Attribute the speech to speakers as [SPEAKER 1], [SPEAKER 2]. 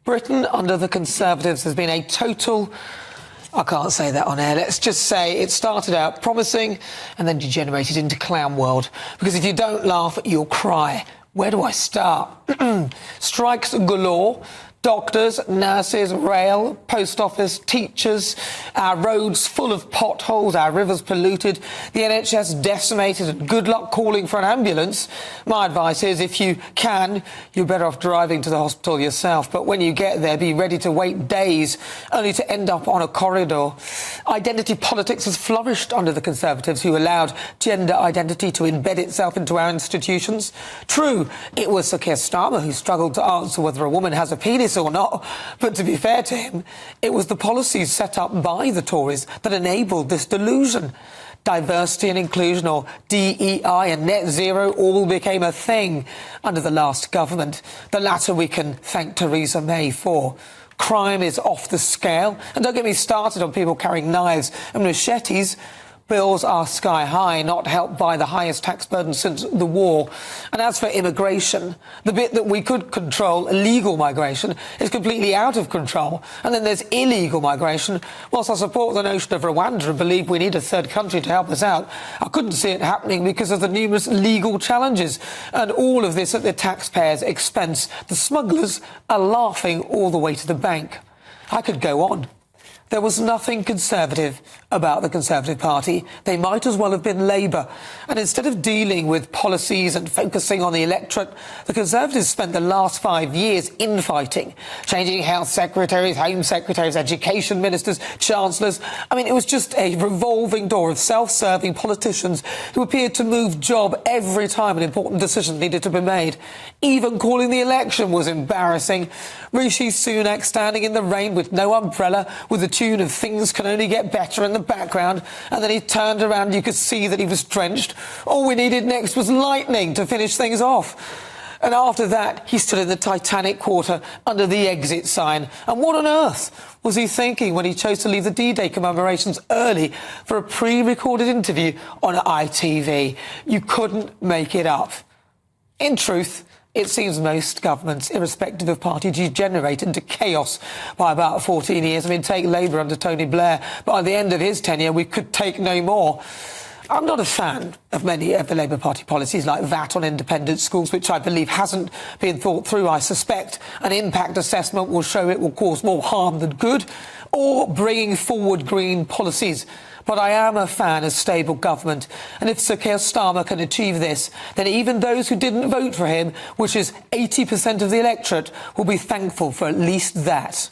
[SPEAKER 1] Britain under the Conservatives has been a total... I can't say that on air. Let's just say it started out promising and then degenerated into clown world. Because if you don't laugh, you'll cry. Where do I start? Strikes galore. Doctors, nurses, rail, post office, teachers, our roads full of potholes, our rivers polluted, the NHS decimated, and good luck calling for an ambulance. My advice is, if you can, you're better off driving to the hospital yourself. But when you get there, be ready to wait days, only to end up on a corridor. Identity politics has flourished under the Conservatives, who allowed gender identity to embed itself into our institutions. True, it was Sir Keir Starmer who struggled to answer whether a woman has a penis or not, but to be fair to him, it was the policies set up by the Tories that enabled this delusion. Diversity and inclusion, or DEI, and net zero all became a thing under the last government. The latter we can thank Theresa May for. Crime is off the scale, and don't get me started on people carrying knives and machetes. Bills are sky high, not helped by the highest tax burden since the war. And as for immigration, the bit that we could control, legal migration, is completely out of control. And then there's illegal migration. Whilst I support the notion of Rwanda and believe we need a third country to help us out, I couldn't see it happening because of the numerous legal challenges. And all of this at the taxpayers' expense. The smugglers are laughing all the way to the bank. I could go on. There was nothing Conservative about the Conservative Party. They might as well have been Labour. And instead of dealing with policies and focusing on the electorate, the Conservatives spent the last 5 years infighting, changing health secretaries, home secretaries, education ministers, chancellors. I mean, it was just a revolving door of self-serving politicians who appeared to move job every time an important decision needed to be made. Even calling the election was embarrassing. Rishi Sunak standing in the rain with no umbrella, with the tune of "Things Can Only Get Better" in the background, and then he turned around and you could see that he was drenched. All we needed next was lightning to finish things off. And after that, he stood in the Titanic quarter under the exit sign. And what on earth was he thinking when he chose to leave the D-Day commemorations early for a pre-recorded interview on ITV? You couldn't make it up. In truth, it seems most governments, irrespective of party, degenerate into chaos by about 14 years. I mean, take Labour under Tony Blair. By the end of his tenure, we could take no more. I'm not a fan of many of the Labour Party policies, like VAT on independent schools, which I believe hasn't been thought through. I suspect an impact assessment will show it will cause more harm than good, or bringing forward green policies. But I am a fan of stable government, and if Sir Keir Starmer can achieve this, then even those who didn't vote for him, which is 80% of the electorate, will be thankful for at least that.